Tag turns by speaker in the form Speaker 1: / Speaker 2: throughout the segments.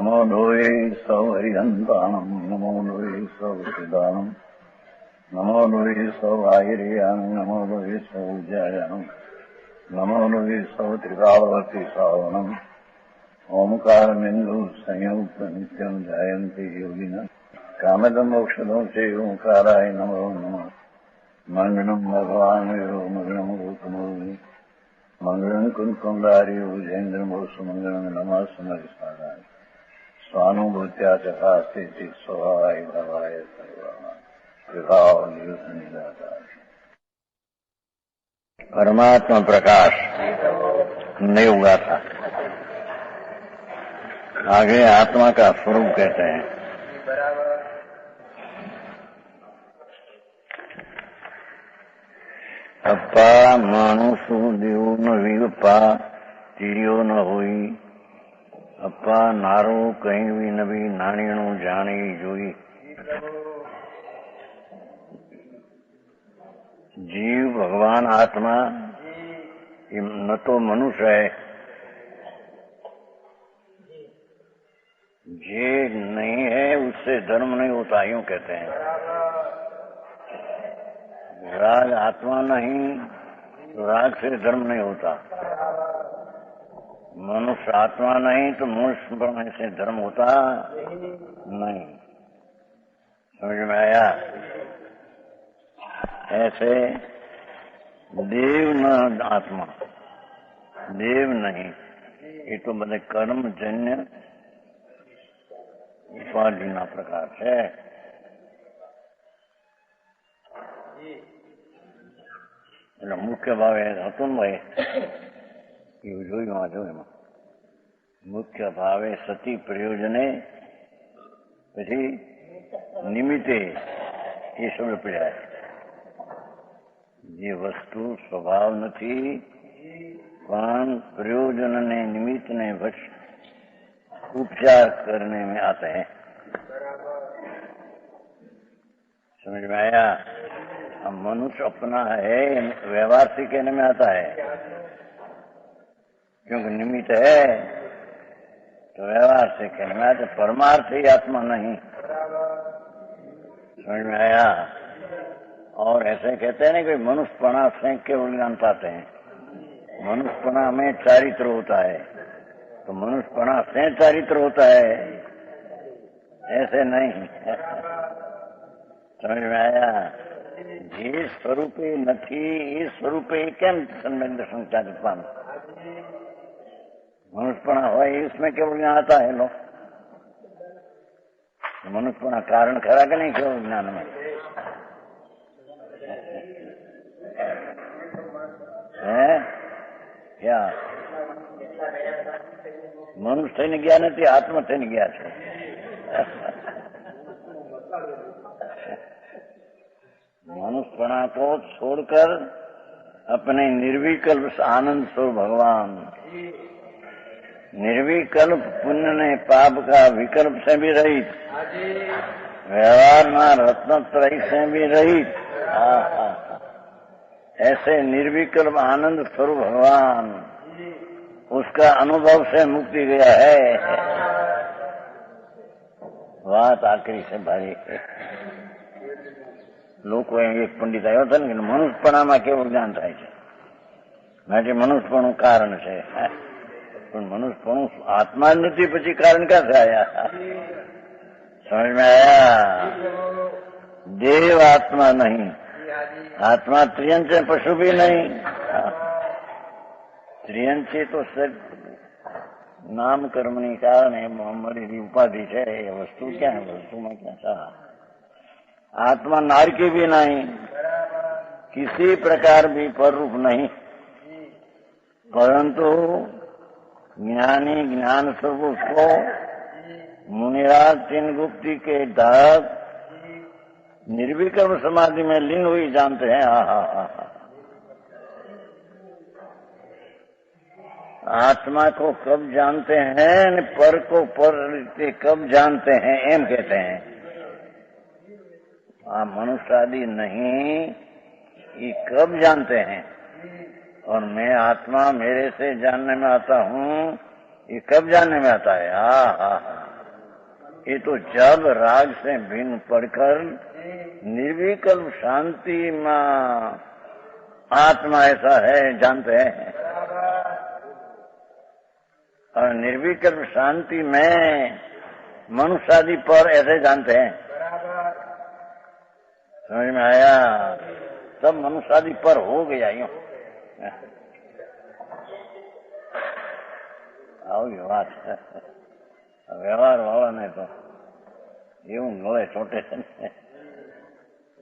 Speaker 1: नमो लोये सौहरिहन्ताणम् नमो लोये सौहृदानम् नमो लोये सौभागिर्यानम् नमो लोये सौज्यायानम् नमो लोये सौत्रिकावती सावनम् ओंकारमिन्दु संयुक्त नित्यम् जायन्ति योगिनः कामदम् मोक्षदम् च ओंकाराय नमो नमः मङ्गलम् भगवान् मङ्गलम् गौतमोऽग्नि मङ्गलम् कुन्कुण्डार्यो जयेन्द्रमोऽस्तु मङ्गलम् नमः समरिसाराय स्वानुभूत्या चकास्ते स्वभावाय भवाय परमात्मा प्रकाश नहीं हुआ था। आगे आत्मा का स्वरूप कहते हैं। अप्पा मानुषु देव न विगप्पा तीरियो न होई अप्पा नारो कहीं भी न भी नाणीणु जाने जोई। जीव भगवान आत्मा न तो मनुष्य है, ये नहीं है उससे धर्म नहीं होता, यूं कहते हैं। राग आत्मा नहीं तो राग से धर्म नहीं होता। मनुष्य आत्मा नहीं तो मनुष्य बनने से धर्म होता नहीं। समझ में आया? ऐसे देव न आत्मा, देव नहीं, ये तो बड़े कर्म जन्य उपाधिना प्रकार है। मुख्य भाव હતો ને ભાઈ એવું જોયું વાંચો એમાં મુખ્ય ભાવે સતી પ્રયોજને પછી નિમિત્તે એ શબ્દ પીડાય। જે વસ્તુ સ્વભાવ નથી પણ प्रयोजन ने निमित्त ने उपचार करने में आते हैं। समझ में आया? अब मनुष्य अपना है व्यवहार से कहने में आता है, क्योंकि निमित्त है तो व्यवहार से कहने में आता। परमार्थ ही आत्मा नहीं। समझ में आया? और ऐसे कहते हैं ना कि मनुष्यपना से केवल ज्ञान पाते हैं। मनुष्यपना में चारित्र होता है, तो मनुष्यपना से चारित्र होता है, ऐसे नहीं। समझ में आया? જે સ્વરૂપે નથી એ સ્વરૂપે કેમ દર્શન ચારિત પામે? મનુષ્યપણા હોય इसमें केवल ज्ञान आता है। लो मनुष्यपणा कारण खरा कि नहीं केवल ज्ञान में? है क्या મનુષ્ય થઈને ગયા નથી, આત્મા થઈને ગયા છે। मनुष्यपणा को छोड़कर अपने निर्विकल्प आनंद स्वरूप भगवान, निर्विकल्प पुण्य ने पाप का विकल्प से भी रहित, व्यवहार में रत्नत्रय से भी रहित, ऐसे निर्विकल्प आनंद स्वरूप भगवान, उसका अनुभव से मुक्ति गया है। बात आखिरी से भारी। લોકો એક પંડિત આવ્યો હતો ને, મનુષ્યપણામાં કેવું જ્ઞાન થાય છે, માટે મનુષ્યપણું કારણ છે, પણ મનુષ્યપણું આત્મા જ નથી, પછી કારણ ક્યાંથી આયા? સમજ में आया? देव आत्मा नहीं, आत्मा त्रियंच है, पशु भी नहीं। त्रियंच तो सिर्फ नाम कर्मनी कारण है, हमारी उपाधि है। वस्तु क्या है? वस्तु में क्या था? आत्मा नार की भी नहीं, किसी प्रकार भी पर रूप नहीं, परंतु ज्ञानी ज्ञान स्वरूप को मुनिराज चिन्ह गुप्ती के तहत निर्विकल्प समाधि में लीन हुई जानते हैं। आत्मा को कब जानते हैं, पर को पर कब जानते हैं, एम कहते हैं। मनुष्य आदि नहीं, ये कब जानते हैं? और मैं आत्मा मेरे से जानने में आता हूँ, ये कब जानने में आता है? ये तो जब राग से भिन्न पढ़कर निर्विकल्प शांति में आत्मा ऐसा है जानते हैं, और निर्विकल्प शांति में मनुष्य आदि पर ऐसे जानते हैं। समझ में आया? सब मनुष्य आदि पर हो गया यूं। આવી વાત વ્યવહાર વાળાને તો એવું મળે ચોટે છે ને।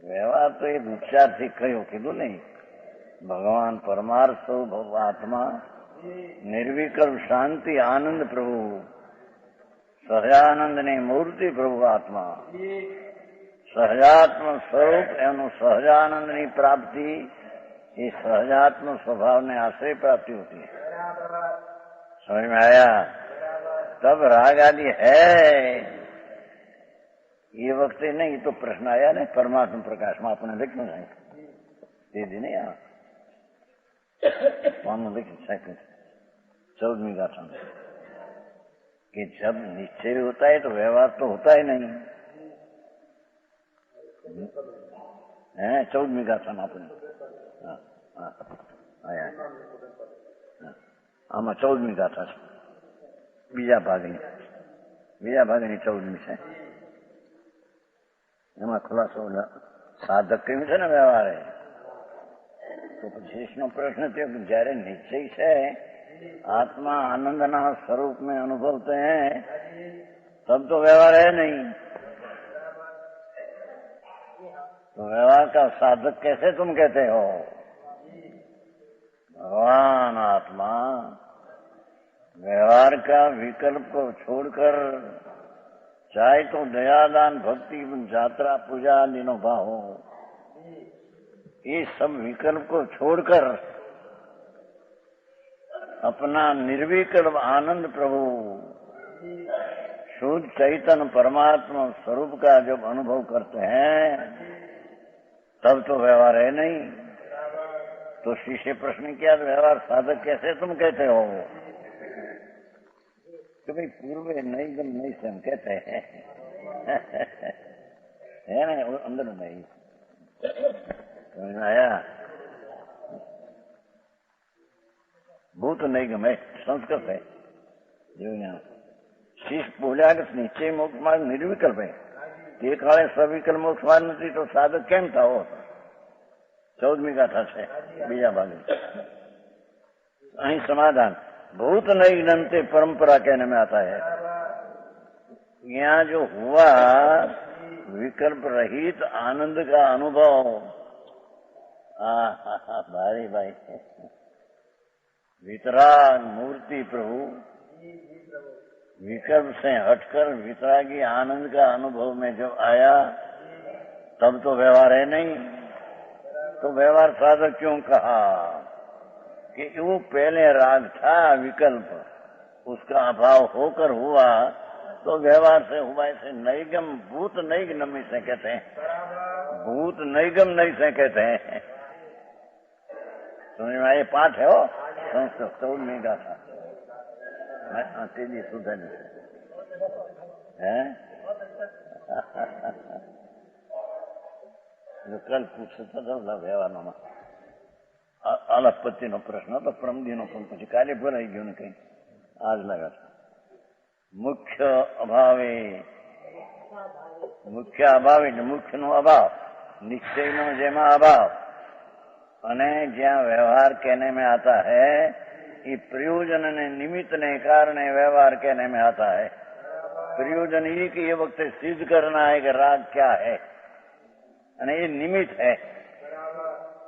Speaker 1: વ્યવહાર તો એ વિચારથી કયું કીધું નહીં, ભગવાન પરમાર્થ સ્વરૂપ આત્મા निर्विकल्प शांति आनंद प्रभु સહજાનંદ ની મૂર્તિ પ્રભુ આત્મા સહજાત્મ સ્વરૂપ એનું સહજાનંદ ની પ્રાપ્તિ ये सहजात्म स्वभाव ने आश्रय प्राप्ति होती है। समझ में आया? तब राग आदि है ये वक्त नहीं। तो प्रश्न आया ना परमात्मा प्रकाश में अपने लिख में दीदी नहीं आ लिख 14वीं गाथा में कि जब निश्चय होता है तो व्यवहार तो होता ही नहीं है। 14वीं गाथा में अपने आया आमा 14મી ગાથા છે, બીજા ભાગની 14મી છે। એમાં ખુલાસો સાધક કહ્યું છે ને વ્યવહાર है। तो शेषનો પ્રશ્ન થયો कि जયારે निश्चय છે आत्मा आनंदना स्वरूप में अनुभवते हैं तब तो व्यवहार है नहीं। तो व्यवहार का साधक कैसे तुम कहते हो? भगवान आत्मा व्यवहार का विकल्प को छोड़कर चाहे तो दयादान भक्ति यात्रा पूजा आदि भाव ये सब विकल्प को छोड़कर अपना निर्विकल्प आनंद प्रभु शुद्ध चैतन्य परमात्मा स्वरूप का जब अनुभव करते हैं तब तो व्यवहार है नहीं। तो शिष्य प्रश्न किया व्यवहार साधक कैसे तुम कहते हो? कि भाई पूर्व नहीं गम नहीं से हम कहते हैं है ना अंदर नहीं। समझ में आया? भूत नहीं गम है संस्कृत है जो यहाँ शिष्य बोलिया कि निश्चय मोक्ष मार्ग निर्विकल्प है। તે કાળે સવિકલ્પ મોક્ષ માર્ગ નથી તો સાધક કેમ થાવો? 14મી ગાથા છે બીજા ભાગે। અહીં समाधान भूत नहीं गिनते परंपरा कहने में आता है। यहाँ जो हुआ विकल्प रहित आनंद का अनुभव भाई भाई वितराग मूर्ति प्रभु विकल्प से हटकर वितरागी आनंद का अनुभव में जब आया तब तो व्यवहार है नहीं। तो व्यवहार साधक क्यों कहा? कि वो पहले राग था विकल्प उसका अभाव होकर हुआ तो व्यवहार से हुआ। ऐसे नैगम भूत नैगम से कहते हैं, भूत नैगम नहीं से कहते हैं। समझ में आए? पाठ है वो संस्कृत 14મી गाथा तेजी सुधन है। कल पूछता था व्यवहार में अलगपति नो प्रश्न तो प्रमदी नो पण પછી કાલે ભરાઈ ગયો ને કઈ આજ લાગા છે। મુખ્ય અભાવે મુખ્ય નો અભાવ નિશ્ચય નો જેમાં અભાવ અને જ્યાં વ્યવહાર कहने में आता है ये प्रयोजन ने निमित्त ने कारण व्यवहार कहने में आता है। प्रयोजन ये कि ये वक्त सिद्ध करना है कि राग क्या है और ये निमित्त है।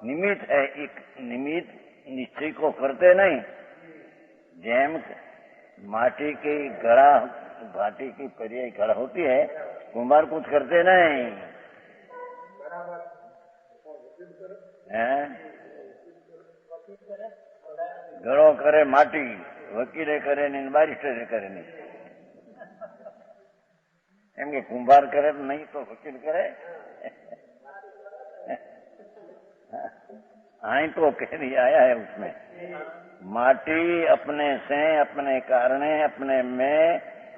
Speaker 1: निमित्त है एक निमित्त निश्चय को करते नहीं। जेम माटी की घड़ा भाटी की पर्याय घड़ा होती है कुम्हार कुछ करते नहीं है। घड़ो करे माटी वकीले करे नहीं बारिस्टरे करे नहीं। एम के कुंभार करे तो नहीं तो वकील करे आई तो कह नहीं आया है उसमें। माटी अपने से अपने कारण अपने में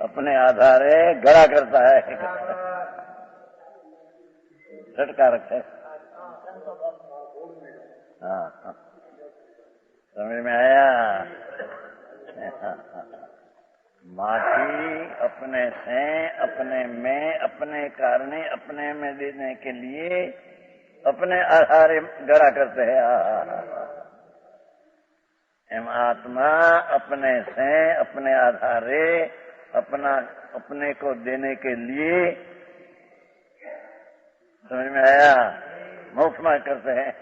Speaker 1: अपने आधारे गड़ा करता है, षटकारक है। हाँ, समझ में आया? माटी अपने से, अपने में, अपने कारणे, अपने में देने के लिए अपने आधारे गड़ा करते हैं। एम आत्मा अपने से, अपने आधारे, अपने को देने के लिए, समझ में आया, मोक्षमा करते हैं।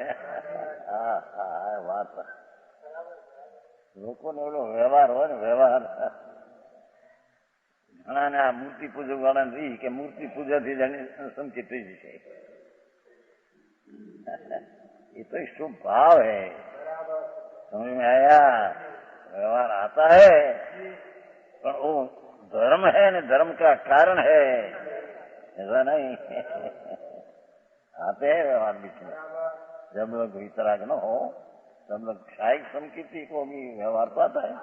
Speaker 1: बात લોકોને ઓલો વ્યવહાર હોય ને, વ્યવહાર ઘણાને આ મૂર્તિ પૂજક વાળાને રહી કે મૂર્તિ પૂજાથી સંચિત થઈ જશે, ये तो शुभ भाव है। समझ में आया? व्यवहार आता है पर वो धर्म है न, धर्म का कारण है, ऐसा नहीं। आते हैं व्यवहार बीच में, जब लोग वितराग न हो तब लोग क्षायिक संकीर्ति को भी व्यवहार पाता है,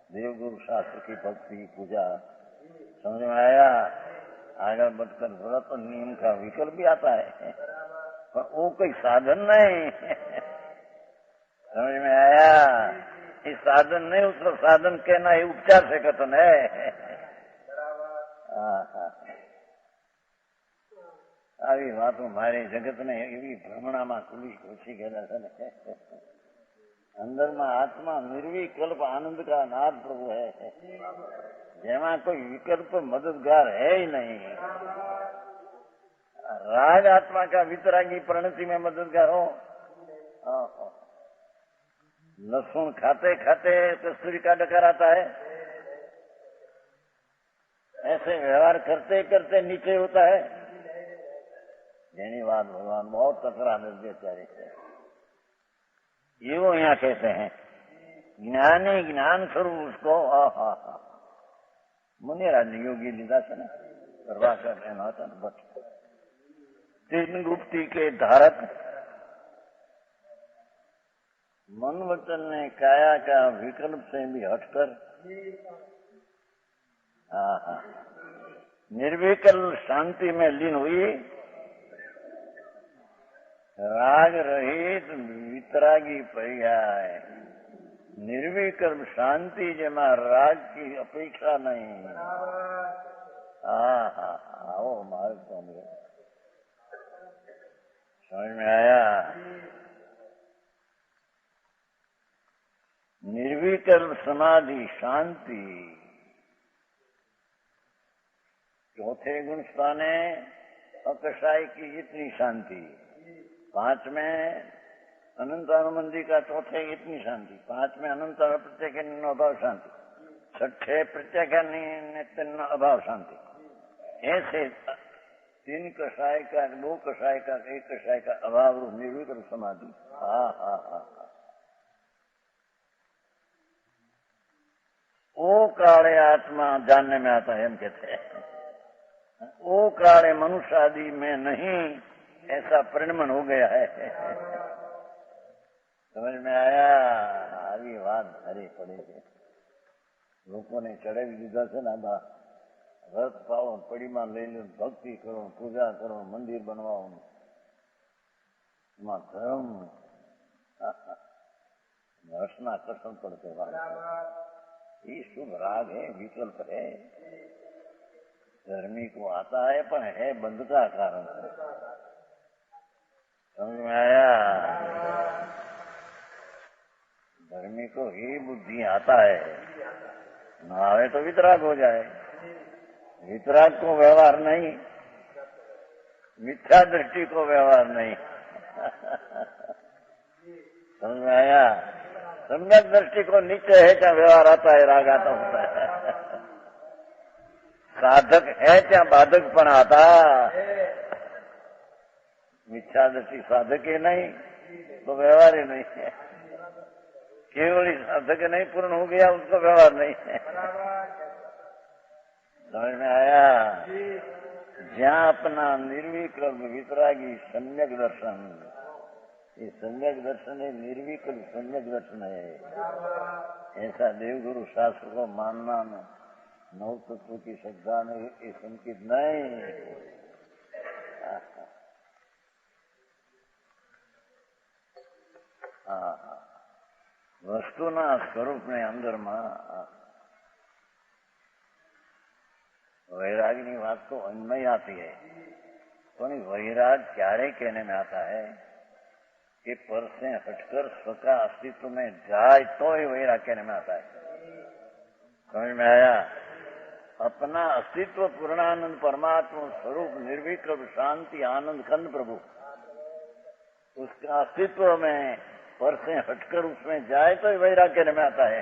Speaker 1: देव गुरु शास्त्र की भक्ति पूजा। समझ में आया? आगे बढ़कर व्रत नियम का विकल्प भी आता है पर वो कोई साधन नहीं। समझ में आया? ये साधन नहीं, उसका साधन कहना ये उपचार से कथन है। આવી વાતો મારી જગતને એવી ભ્રમણામાં ખુશી ગયેલા છે ને, અંદરમાં આત્મા નિર્વિકલ્પ आनंद का नाद प्रभु है, જેમાં કોઈ વિકલ્પ मददगार है ही नहीं। राग आत्मा का वितरागी प्रणति में मददगार हो। लहसुन खाते खाते कस्तूरी का डकार आता है, ऐसे व्यवहार करते करते नीचे होता है। જેની વાત ભગવાન बहुत तकरा निर्देशारी है, ये वो यहाँ कहते हैं ज्ञानी ज्ञान स्वरूप उसको। मुनिराज ने योगी लीधा છે ને, પ્રભાકર એનો હતો ને ભટ્ટ, तीन गुप्ती के धारक, मन वचन ने काया का विकल्प से भी हटकर निर्विकल्प शांति में लीन हुई, राग रहित वितरागी पर्याय, निर्विकल्प शांति जेमा राग की अपेक्षा नहीं। आओ मार्ग समझो। समझ में आया? निर्विकल्प समाधि शांति, चौथे गुण स्थाने अकषाय की इतनी शांति, पांच में अनंत अनुबंधी का चौथे इतनी शांति, पांच में अनंत प्रत्येक अभाव शांति, छठे प्रत्येक अभाव शांति, ऐसे तीन कषाय का, दो कषाय का, एक कषाय का अभाव रूप निर्विकल्प समाधि। वो काले आत्मा जानने में आता है, हम कहते हैं वो काले मनुष्य आदि में नहीं, ऐसा परिणमन हो गया है। समझ में आया? આવી વાત હરી પડી છે, લોકોને ચડાવી દીધા છે ને, રથ પાવો, પડીમાં લઈ લો, ભક્તિ કરો, પૂજા કરો, મંદિર बनवाओ, એમાં ધર્મ હર્ષના કસમ પડતે વાત। ये शुभ राग है, विकल्प है, धर्मी को आता है पर है बंध का कारण। समझ में आया? धर्मी को ही बुद्धि आता है, न आवे तो वितराग हो जाए। वितराग को व्यवहार नहीं, मिथ्या दृष्टि को व्यवहार नहीं। समझ में आया? सम्यक दृष्टि को नीचे है क्या व्यवहार आता है, राग आता होता है। साधक है क्या बाधक पण आता, मिथ्या दृष्टि साधक ही नहीं तो व्यवहार ही नहीं है, केवल ही साधक नहीं पूर्ण हो गया उसका व्यवहार नहीं है। समझ में आया? जहाँ अपना निर्विकल्प वितरागी सम्यक दर्शन, ये सम्यक दर्शन है, निर्विकल्प सम्यक दर्शन है, ऐसा देवगुरु शास्त्र को मानना नौ तत्व की श्रद्धा में ये संकित नहीं। વસ્તુના સ્વરૂપની અંદરમાં वैराग की बात तो अन्य आती है, पर वैराग क्यारे कहने में आता है कि पर से हटकर स्वका अस्तित्व में जाए तो ही वैराग कहने में आता है। समझ में आया? अपना अस्तित्व पूर्णानंद परमात्मा स्वरूप निर्विकल्प शांति आनंद खंड प्रभु, उसका अस्तित्व में पर से हटकर उसमें जाए तो वैराग कहने में आता है।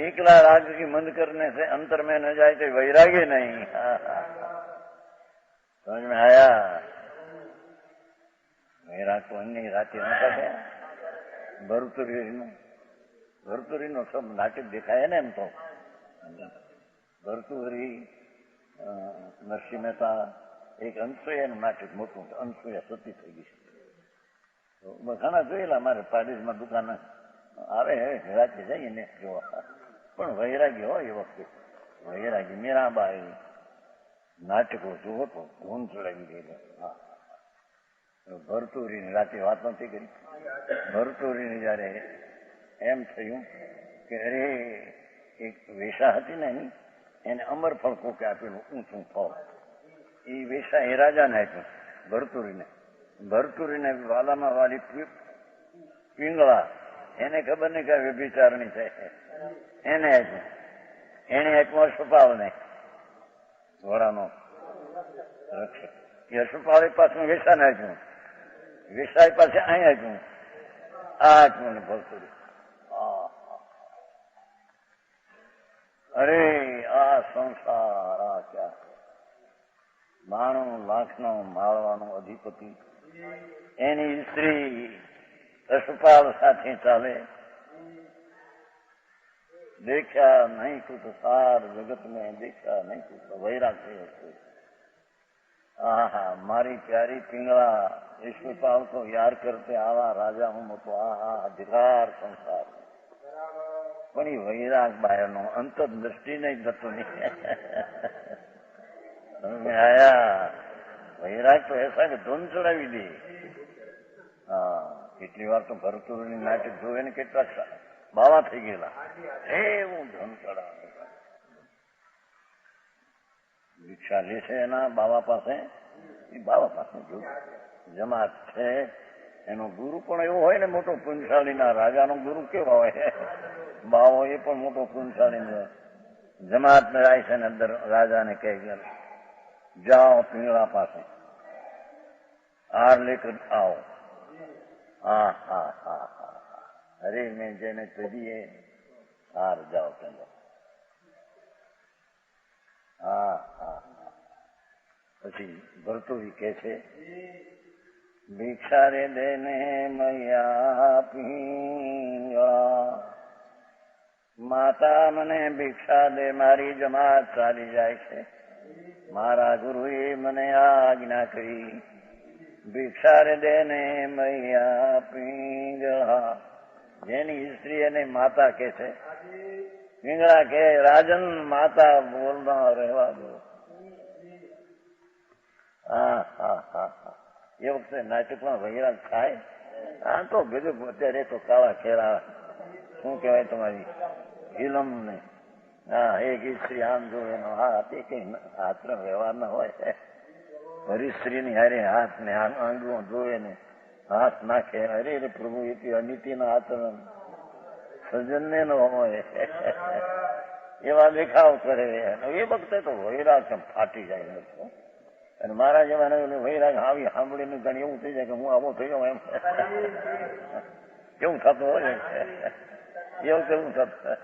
Speaker 1: एकला राग की मंद करने से अंतर में न जाए तो वैराग ही नहीं। समझ में आया? वैराग तो अन्य राति नता है। भरतुरी नो सब नाटक दिखाया ना, एम तो भरतुरी नरसिंह मेहता एक अनसुया नाटक मोटू, अनसुया सती थी गई। ઘણા જોયેલા મારે પાડીસમાં દુકાન આવે રાતે જઈને જોવા, પણ વૈરાગી હોય એ વખતે વૈરાગી મીરાબાઈ નાટકો જોવો તો ધૂન ચડાવી ગયેલો। ભરતુરીની રાતે વાત નથી કરી, ભરતુરીને જયારે એમ થયું કે અરે એક વેશા હતી ને એની, એને અમરફળ કોકે આપેલું ઊંચું ફળ, એ વેશા એ રાજાને આપ્યું ભરતુરીને। ભરતુરીને વાલામાં વાલી પિંગળા, એને ખબર નહીં કે વ્યભિચારણી છે, એને આપ્યું, એને આપ્યું અશ્વપાલને, ઘોડાનો રક્ષક, એ અશ્વપાલ પાછું વેસાને આપ્યું, વેસાઈ પાસે અહીં આપ્યું, આ આપ્યું ને ભરતુરી। અરે આ સંસાર આ ક્યાં 92 લાખનો માળવાનો અધિપતિ, એની સ્ત્રી અશ્વપાલ સાથે ચાલે। देखा नहीं कुछ सार जगत में, देखा नहीं कुछ वैराग से। आहा मारी प्यारी पिंगला ईश्वरपाल को यार करते आवा राजा हूं तो आहा अधिकार संसार पण वैराग बाहर नो अंतर दृष्टि नहीं जतो नहीं। में आया वैराग तो ऐसा कि धुन चढ़ावी दी। हाँ કેટલી વાર તો ભરતુરની નાટક જોવે ને કેટલા બાવા થઈ ગયેલા, એવું ધન ચડાવે। દીક્ષા લે છે એના બાવા પાસે, એ બાવા પાસે જો જમાત છે એનો ગુરુ પણ એવો હોય ને મોટો પુંજાલીના, રાજાનો ગુરુ કેવો હોય, બાવો એ પણ મોટો પુંજાલી। જમાત ને જાય છે ને અંદર રાજાને કહે જાઓ પિંગળા પાસે હાર લેકર आओ। हाँ हाँ हाँ हाँ, अरे मैं जेने चलिए हार जाओ चलो। हाँ हाँ પછી ભરતુરી કહે છે ભિક્ષા રે દેને મૈયા પિંગળા, માતા મને ભિક્ષા દે, મારી જમાત ચાલી જાય છે, મારા ગુરુએ મને આજ્ઞા કરી ભિક્ષા રે દેને મૈયા પિંગળા। જેની સ્ત્રી એને માતા કે છે, પિંગળા કે રાજન માતા બોલના રહેવા દો। હા હા હા હા, એ વખતે નાટકમાં વૈરાગ થાય। આ તો ગજબ, અત્યારે તો કાળા ખેરા શું કહેવાય તમારી ફિલ્મ ને, હા એક સ્ત્રી આમ જોવે હા તે કઈ હાથનો વ્યવહાર ના હોય। હરિશ્રીની હારે હાથ ને આંગળો જોવે ને હાથ નાખે, અરે રે પ્રભુ એ અનિતિના આચરણ સજ્જનને ન હોય એવા દેખાવ કરે। એ વખતે તો વૈરાગ ફાટી જાય। અને મારા જેવા વૈરાગ આવી સાંભળીને જાણે એવું થઈ જાય કે હું આવો થયો એમ, કેવું થતું હોય એવું કેવું થતું।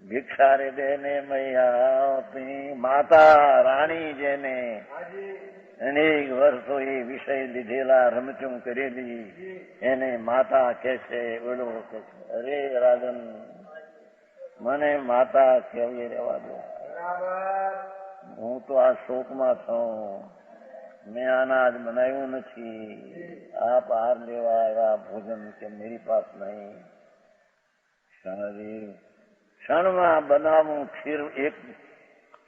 Speaker 1: ભિક્ષા રે દેને મૈયા માતા રાણી જેને અનેક વર્ષો એ વિષય લીધેલા રમચું કરેલી એને માતા કહેશે। ઓલો અરે રાજન મને માતા કહેવી રહેવા દો, હું તો આ શોકમાં છું, મેં અનાજ બનાવ્યું નથી, આપ હાર લેવા આવ્યા ભોજન કે મેરી પાસ નહીં। क्षण में बनावू खीर एक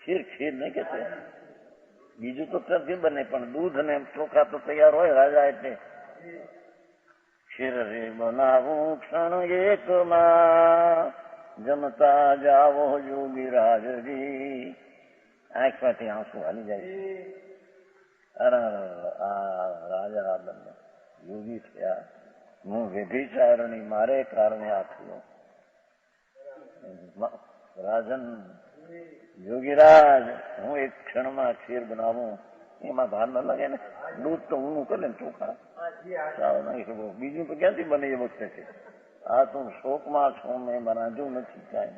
Speaker 1: खीर खीर नहीं कहते बीजू तो क्यांथी बने पण दूध ने ચોખા तो तैयार होय राजा एटले खीर रे बनावू क्षण एक में जमता जावो योगी राज जी आंख मांथी आंसू हाली जाय अरे आ राजा बने योगी थया हूँ व्यभिचारणी मारे कारणे आ थयो राजन योगीराज हूँ एक क्षण में खीर बनावू एम भार न लगे ने दूध तो ऊनू करे चोखा नहीं खबर बीजू तो क्या बने ये वक्त से आ तू शोक में छू मैं बनाजू नहीं काई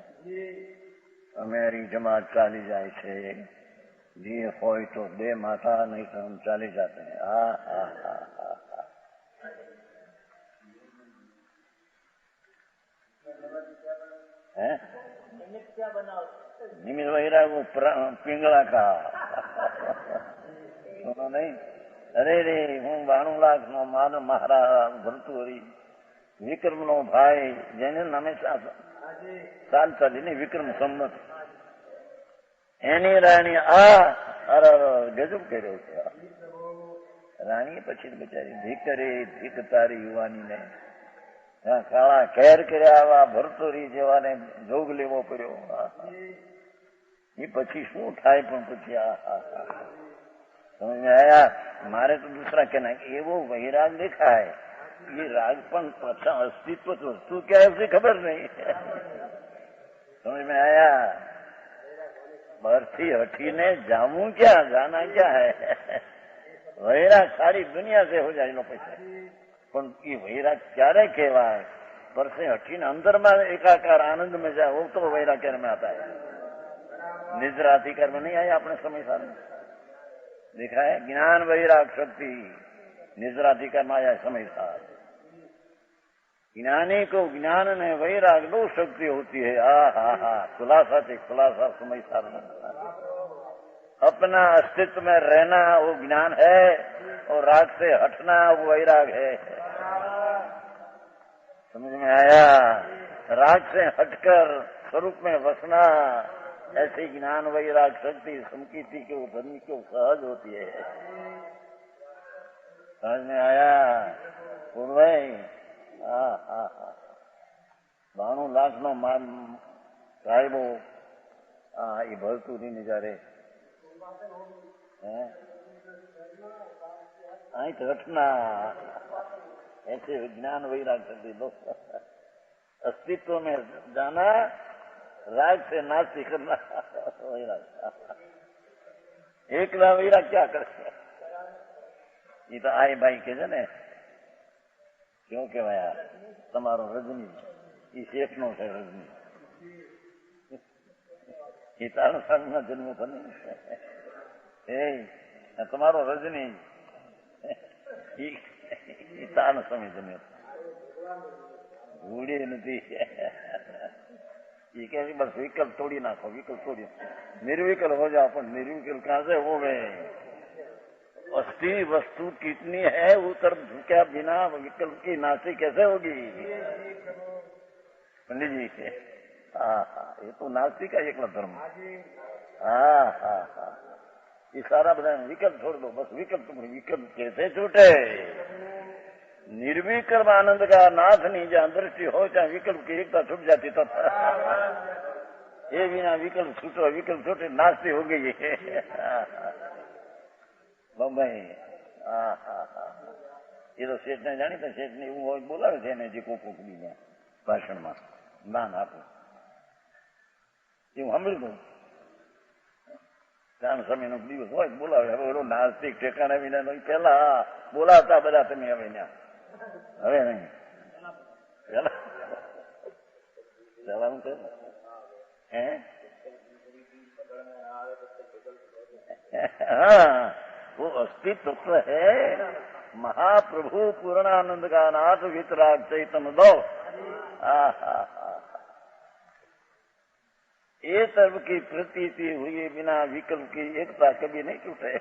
Speaker 1: अमेरी जमात चाली जाए छे जी होय तो दे माथा नहीं तो हम चाली जाते हैं हैं निमित वैराग पिंगला का सुनो नहीं अरे रे हूँ 92 लाख नो मान महाराज भरतुरी विक्रम नो भाई जेने नामे साल चाली ने विक्रम संमत एनी राणी आ अरे गजब કર્યો છે રાણી પછી બિચારી ધીક તારી યુવાની ને કાળા કેર કર્યા આવા ભરતોરી જેવાને જોગ લેવો પડ્યો એ પછી શું થાય પણ પછી समझ में आया मारे तो दूसरा कहना ये वो वही राग देखा है ये राग पण अच्छा अस्तित्व वस्तु क्या है उसे खबर नहीं समझ में आया बरथी हठी ने जामू क्या जाना क्या है वैराग सारी दुनिया से हो जाए पैसे पण ये वैराग क्यारे कहवाय परसे हठी ने अंदर में एकाकार आनंद में जाए वो तो वैराग कहने में आता है निद्राधिकार में नहीं आया अपने समय साथ में देखा है ज्ञान वैराग शक्ति निद्राधिकार में आया समय साथ ज्ञानी को ज्ञान ने वैराग दो शक्ति होती है खुलासा से खुलासा समय साथ अपना अस्तित्व में रहना वो ज्ञान है और राग से हटना वो वैराग है समझ में आया राग से हटकर स्वरूप में बसना ऐसे ज्ञान वैराग शक्ति संकीर्ति के धर्म को सहज होती है समझ में आया भाई 92 लाख नो मान साहेबो ये भरतुरी ने जारे आई घटना ऐसे विज्ञान वैराग शक्ति अस्तित्व में जाना राग से नास्ती करना वैराग एकला वैराग क्या करे ये तो आई भाई के ने क्यों कहवाया तमारो रजनी ये शेठ नो है रजनी ये तारण साल ना जन्म था नहीं तमारो रजनी ये तारण समय जन्म भूड़ी नहीं ये क्या बस विकल्प तोड़ी नाखो विकल्प तोड़ी निर्विकल्प हो जाओ पर निर्विकल्प कहां से हो गए अस्थि वस्तु कितनी है वो तरफ झुका बिना विकल्प की नास्ती कैसे होगी पंडित जी ये तो नास्ती का एक धर्म ये सारा बता विकल्प छोड़ दो बस विकल्प कैसे छूटे निर्विकल्प आनंद का नाथ नहीं जहाँ दृष्टि हो चाहे विकल्प की एकता छूट जाती तब ये बिना विकल्प छूटे नास्ती हो गई बम्बई ये तो सेठ ने जानी था सेठ ने वो बोला ने जी कोक बीजा भाषण में दान आपू એવું સાંભળ્યું હતું ત્રણ સમયનો દિવસ હોય બોલાવે હવે ઓલો નાસ્તિક ઠેકાણા વિના પેલા બોલાવતા બધા તમે હવે નહીં પેલા હું કહે हाँ वो अस्तित्व है महाप्रभु पूर्णानंद का नाथ वितराग चैतन्य दो ये सर्व की प्रतीति हुई बिना विकल्प की एकता कभी नहीं टूटे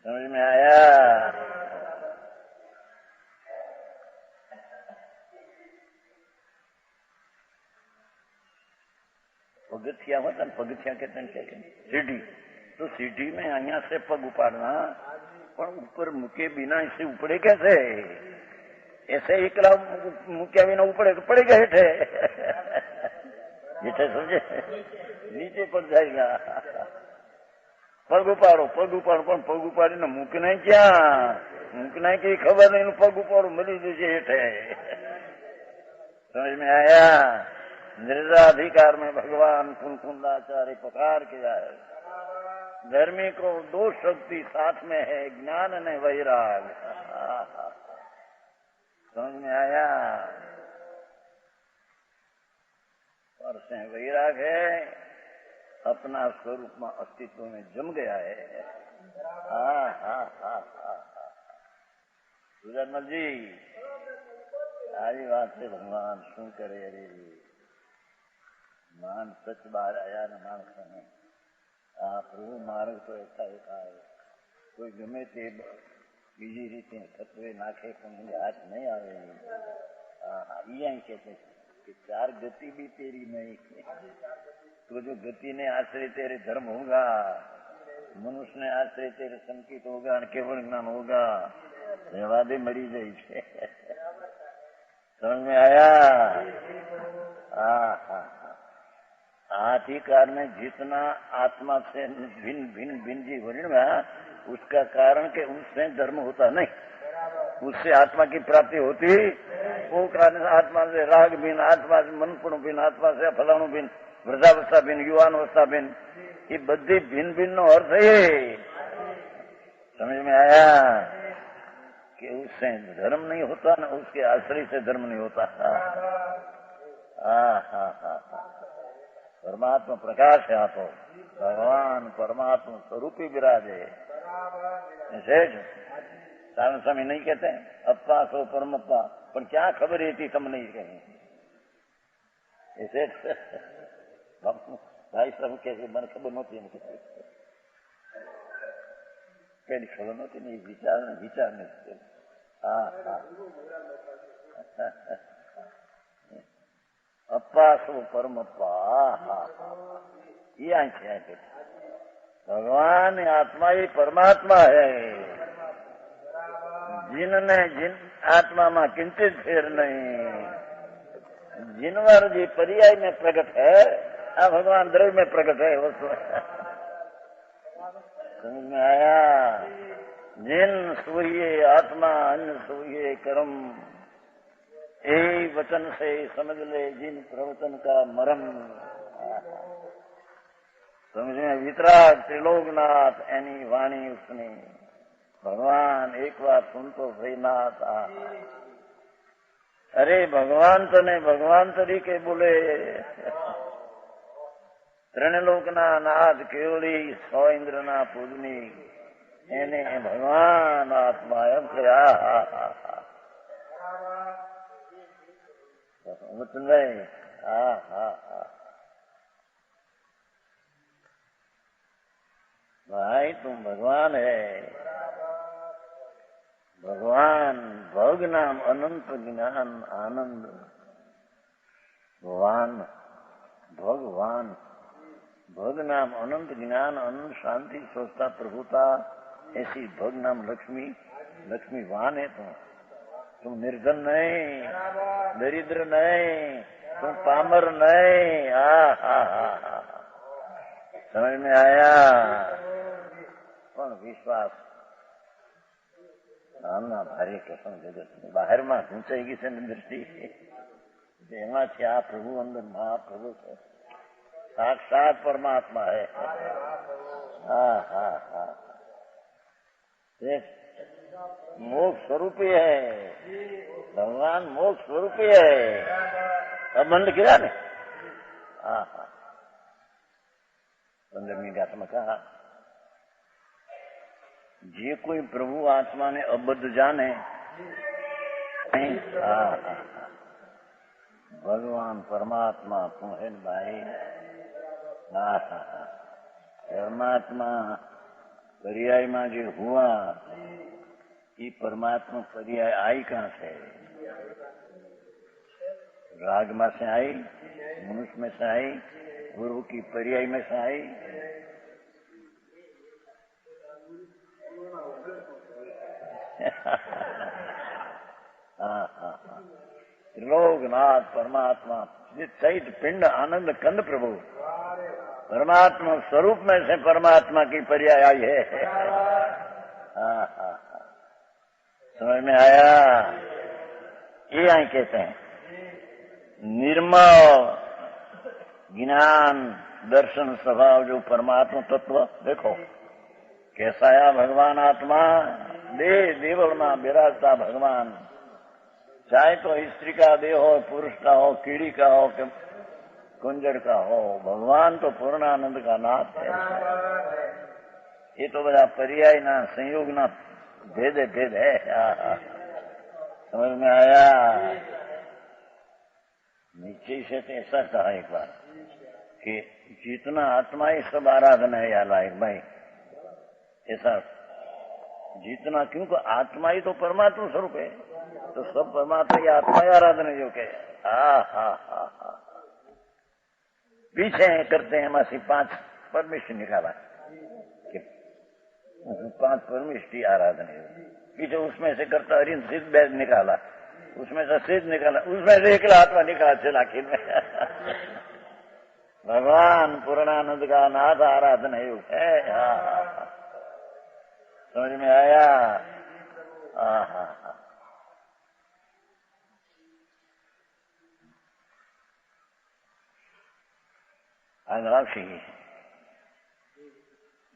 Speaker 1: समझ में आया पगथिया होता ना, पगथिया कहते हैं क्या, सीढ़ी, तो सीढ़ी में અહીંયા से पग उपाड़ना, पर ऊपर मुके बिना इसे उपड़े कैसे? ऐसे एकला मुक्या बिना उपड़े तो पड़े गए थे। ये समझे, नीचे पड़ जाएगा। पग उपाड़ो पण पग उपाड़ीने मूकना क्या? मूकना की खबर नहीं, पग उपाड़ो मरी जैसे हेठे। समझ में आया? निर्जाधिकार में भगवान कुंकुंदाचार्य पकार किया है। धर्मी को दो शक्ति साथ में है, ज्ञान ने वैराग। समझ में आया? और से वैराग है, अपना स्वरूप में अस्तित्व में जम गया है। सुजनमल जी, सारी बात से भगवान शू करे? अरे मान सच बार आया न मानस ने प्रभु मार्ग तो ऐसा होता है, कोई गमे ते बीजी रीते तत्वे नाखे पण हाथ नहीं आवे। यही कहते कि चार गति भी तेरी नहीं, तो जो गति ने आश्रय तेरे धर्म होगा, मनुष्य ने आश्रय तेरे संकित होगा, केवल ज्ञान होगा, सेवादे मरी जाए। समझ में आया? आदि कारण में जितना आत्मा से भिन्न भिन्न भिन्न जी वर्ण में, उसका कारण के उससे धर्म होता नहीं, उससे आत्मा की प्राप्ति होती। वो कारण आत्मा से राग भिन्न, आत्मा से मनपुण भिन्न, आत्मा से फलाणु भिन्न, वृद्धावस्था भिन्न, युवानवस्था भिन्न, ये बધી भिन्न भिन्न अर्थ है। समझ में आया कि उससे धर्म नहीं होता ना, उसके आश्रय से धर्म नहीं होता। परमात्मा प्रकाश है, आपको भगवान परमात्मा स्वरूप ही विराजे। सावन स्वामी नहीं कहते अप्पा सो परमप्पा, पर क्या खबर है थी तुम नहीं कहीं? ऐसे भाई सब कैसे मन खबर नती, कई खबर नती नहीं, विचार नहीं। अप्पा सो परमप्पा, ये भगवान आत्मा ही परमात्मा है। जिन आत्मा में किंचित फेर नहीं, जिनवर जी पर्याय में प्रकट है, आ भगवान द्रव्य में प्रकट है। वो समझ में आया? जिन सोइए आत्मा, अन्य सोइए कर्म, एक वचन से समझ ले जिन प्रवचन का मरम। समझ में? वितराग त्रिलोकनाथ एनी वाणी उसने, भगवान एक बार सुन तो सही नाथ। अरे भगवान तो ने भगवान तरीके बोले, त्रिलोकना नाथ केवली, सौ इंद्र ना पूजनी, एने भगवान आत्मा एम क्या? वचन नहीं। भाई तुम भगवान है, भगवान भग नाम अनंत ज्ञान आनंद, भगवान भगवान भग नाम अनंत ज्ञान अनंत शांति स्वस्थता प्रभुता, ऐसी भग नाम लक्ष्मी, लक्ष्मीवान है तुम निर्धन नहीं, दरिद्र नहीं, तुम पामर नहीं। समझ में आया? પણ વિશ્વાસ નામના ભારે કસમ જગત બહારમાં ઊંચાઈ ગઈ છે ને દૃષ્ટિ, એમાંથી આ પ્રભુ અંદર મહાપ્રભુ છે, साक्षात परमात्मा है। मोक्ष स्वरूपी है, भगवान मोक्ष स्वरूपी है। अब बंद किया ने 15वीं गाथा में कहा, जे कोई प्रभु आत्मा ने अबद्ध जाने, भगवान परमात्मा तुम्हें भाई, परमात्मा पर्याय में जो हुआ, ये परमात्मा पर्याय आई कहाँ से? राग में से आई, मनुष्य में से आई, गुरु की पर्याय में से आई। त्रिलोकनाथ परमात्मा चैत पिंड आनंद कंद प्रभु परमात्मा स्वरूप में से परमात्मा की पर्याय आई है। समझ में आया? ये आई कहते हैं निर्मल ज्ञान दर्शन स्वभाव जो परमात्मा तत्व। देखो कैसा आया भगवान आत्मा, देवल में विराजता भगवान, चाहे तो स्त्री का देह हो, पुरुष का हो, कीड़ी का हो कि कुंजर का हो, भगवान तो पूर्णानंद का नाथ है। ये तो बड़ा पर्याय ना संयोग ना भेद है। समझ में आया? नीचे से तो ऐसा कहा एक बार कि जितना आत्मा ही सब आराधना है या लायक भाई, ऐसा जितना, क्योंकि आत्मा ही तो परमात्मा स्वरूप है, तो सब परमात्मा की आत्मा ही आराधना जो के। पीछे करते हैं मासी 5 परमिशन निकाला कि 5 परमिशन की आराधना पीछे, उसमें से करता हरिन सिद्ध बैद निकाला, उसमें से सिद्ध निकाला, उसमें से एकला आत्मा निकाला चला आखिर में। भगवान पूर्णानंद का नाथ आराधना योग है। समझ में आया? राशि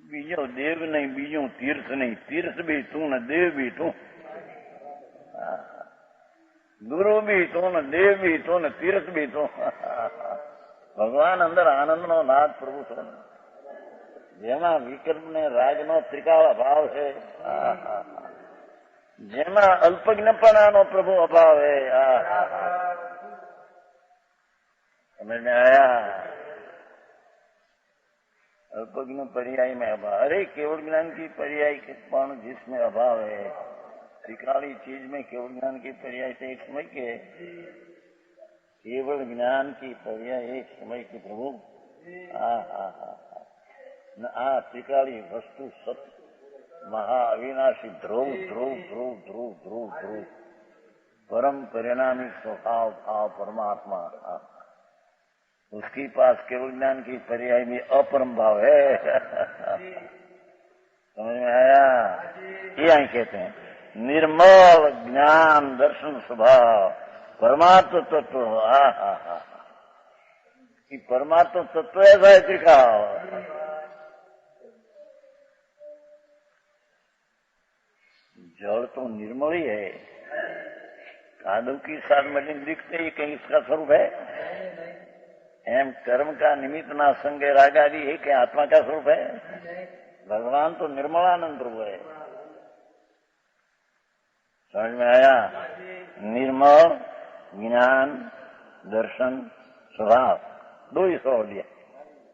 Speaker 1: बीजो देव नहीं, बीजो तीर्थ नहीं, तीर्थ भी तू न देव भी तू, गुरु भी तू न देव भी तू न तीर्थ भी तू। भगवान अंदर आनंद नो नाथ प्रभु तो जेमा विकल्प ने राग नो त्रिकाल अभाव है, जेमा अल्पज्ञपणा नो प्रभु अभाव है। समझ में आया? अल्पज्ञ पर्याय में अभाव, अरे केवल ज्ञान की पर्याय के पण जिसमें अभाव है, त्रिकाली चीज में केवल ज्ञान की पर्याय से एक समय के, केवल ज्ञान की पर्याय एक समय की प्रभु। त्रिकाली वस्तु सत्य महा अविनाशी ध्रुव ध्रुव ध्रुव ध्रुव ध्रुव ध्रुव परम परिणामी स्वभाव भाव परमात्मा, उसके पास केवल ज्ञान की पर्याय में अपरम भाव है। समझ में आया? ये आई कहते हैं निर्मल ज्ञान दर्शन स्वभाव परमात्म तत्व। परमात्म तत्व ऐसा है त्रिका, जड़ तो निर्मल ही है, कादव की साथ मलिन दिखते ही कहीं इसका स्वरूप है। एम कर्म का निमित्त ना संगे राग आदि है कि आत्मा का स्वरूप है। भगवान तो निर्मलानंद प्रभु है। समझ में आया? निर्मल ज्ञान दर्शन स्वभाव, 2 ही स्वभाव लिया,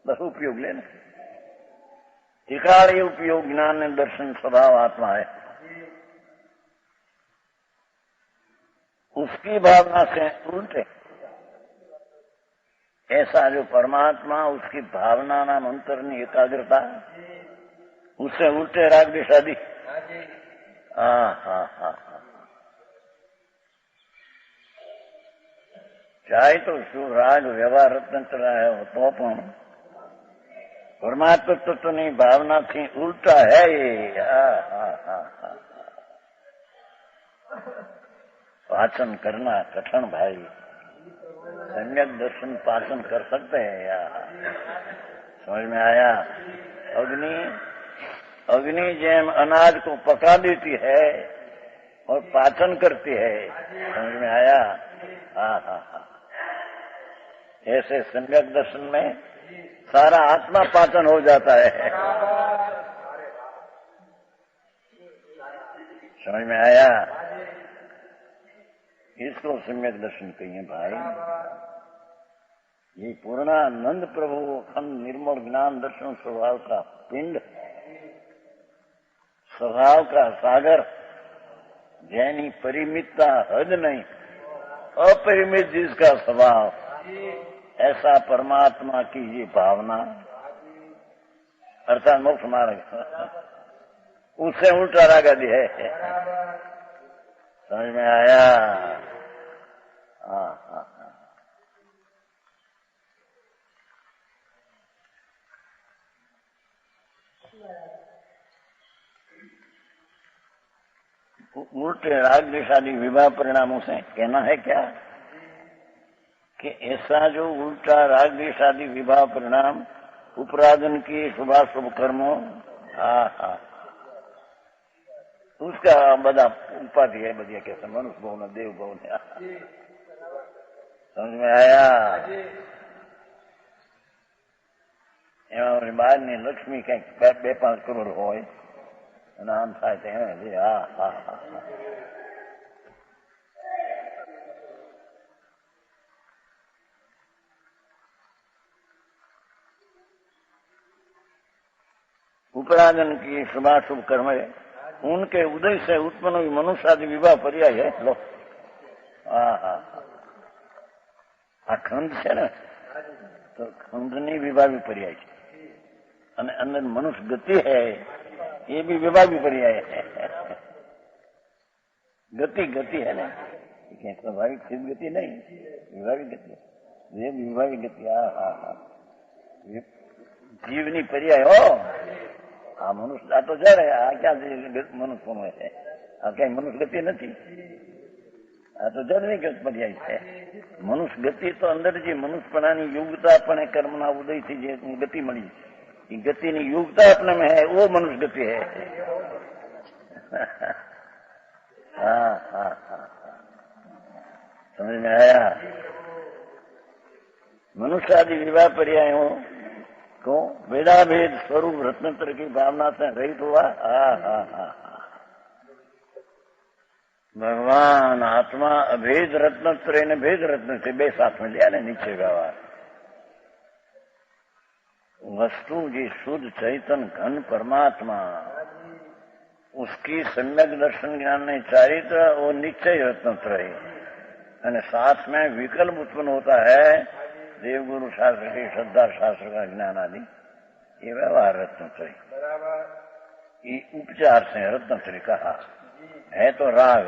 Speaker 1: बस उपयोग लेना। त्रिकाल उपयोग ज्ञान दर्शन स्वभाव आत्मा है। उसकी भावना से उल्टे ऐसा जो परमात्मा, उसकी भावना नाम अंतरनी एकाग्रता, उससे उल्टे राग दिशादी। चाहे तो શું રાગ વ્યવહાર રત્ન ચલાયો તો પણ પરમાત્મા તત્વની ભાવનાથી ઉલટા है ये। पाचन करना कठिन भाई, सम्यक दर्शन पाचन कर सकते हैं यार। समझ में आया? अग्नि जेम अनाज को पका देती है और पाचन करती है। समझ में आया? ऐसे सम्यक दर्शन में सारा आत्मा पाचन हो जाता है। समझ में आया? इसको सम्यक दर्शन कहिए भाई। ये पूर्णानंद प्रभु अखंड निर्मल ज्ञान दर्शन स्वभाव का पिंड, स्वभाव का सागर, जैनी परिमितता हद नहीं, अपरिमित जिसका स्वभाव, ऐसा परमात्मा की ये भावना अर्थात मोक्ष मार्ग, उससे उल्टा राग आदि है। समझ में आया? हाँ हाँ। उल्टे राग द्वेषादि विवाह परिणामों से कहना है क्या कि ऐसा जो उल्टा राग द्वेषादि विवाह परिणाम उपराधन की शुभाशुभ कर्मों, उसका बड़ा उपाधि है, बढ़िया कैसे मनुष्य भवन देव भवन। समझ में आया? एवं बाद में लक्ष्मी कहीं 2-5 करोड़ हो नाम થાય છે। હા હા હા उपराधन की शुभाशुभ कर्म है, उनके उदय से उत्पन्न हुई मनुष्य आदि विवाह पर्याय है। लो હા હા આ ખંડ છે ને, તો ખંડની વિભાગી પર્યાય છે, અને અંદર મનુષ્ય ગતિ है, ये भी विभागी पर्याय है। गति गति है ना, स्वाभाविक सिद्ध गति नहीं, विभागी गति है, ये विभागी गति। जीवनी पर्याय हो। आ मनुष्य आ तो जड़ है, आ क्या मनुष्य है, आ क्या मनुष्य गति नहीं, आ तो जड़ नहीं पर्याय है। मनुष्य गति तो अंदर जी मनुष्यपणानी योग्यता अपने कर्मना उदय थी जे गति मળી, गति की योग्यता अपने में है, वो मनुष्य गति है। हाँ हाँ हाँ, समझ में आया? मनुष्य आदि विवाह पर्यायों को वेदाभेद स्वरूप रत्नत्र की भावना से रहित हुआ। हाँ हाँ हाँ, भगवान आत्मा अभेद रत्नत्र ने भेद रत्न से बे साथ में लिया ने नीचे व्यवहार। वस्तु जी शुद्ध चैतन घन परमात्मा, उसकी सम्यक दर्शन ज्ञान ने चारित्र और निश्चय रत्नत्र है, और साथ में विकल्प उत्पन्न होता है देवगुरु शास्त्र की श्रद्धा शास्त्र का ज्ञान आदि, ये व्यवहार रत्नत्रय। ये उपचार से रत्नत्रय कहा है, तो राग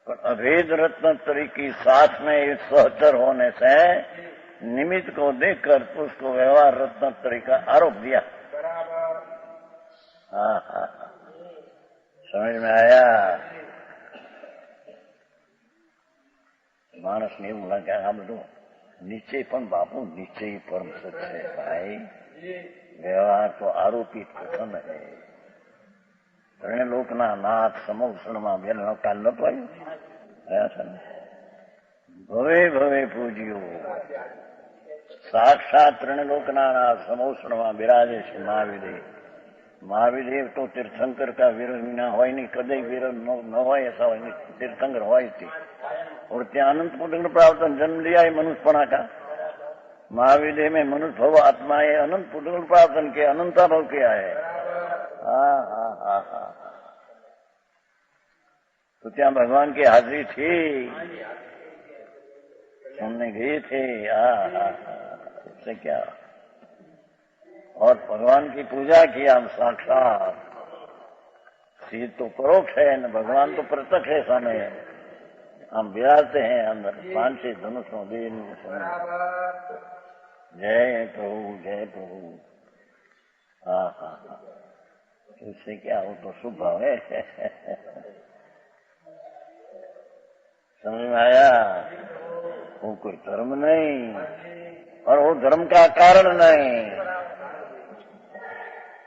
Speaker 1: पर अभेद रत्नत्रय की साथ में सहचर होने से निमित्त को देखकर उसको व्यवहार रत्नत्रय का आरोप दिया। हाँ हाँ, समझ में आया? मानस ने એવું લાગે આ બધું નિશ્ચય પણ બાપુ નિશ્ચય પરમ સત્ય है भाई, व्यवहार तो आरोपित कथन है। ત્રણે લોકના નાથ સમક્ષણમાં બેન કાલ નતું આવ્યું, ભવે ભવે પૂજ્યો साक्षात त्रिलोकना समोषणમાં બિરાજે છે મહાવીર। મહાવીર તો तीर्थंकर का विरह विना હોય नहीं, कदे विरह न हो ऐसा हो नहीं, तीर्थंकर हो थी। और त्या अनंत पुण्य प्राप्त जन्म लिया है मनुष्यपणा का। महावीर में मनुष्य भव आत्मा है, अनंत पुण्य प्राप्तन के अनंता भव किया है। हाँ हाँ हाँ हाँ, तो त्या भगवान की हाजिरी थी, सुनने गए थे। इससे क्या, और भगवान की पूजा की हम साक्षात। सीध तो परोक्ष है न, भगवान तो प्रत्यक्ष है सामने। हम विराजते हैं अंदर 5-6 धनुषों दिन। जय प्रभु जय प्रभु। हाँ हाँ हाँ, इससे क्या हो तो शुभ है। समझ में आया? वो कोई धर्म नहीं, और वो धर्म का कारण नहीं।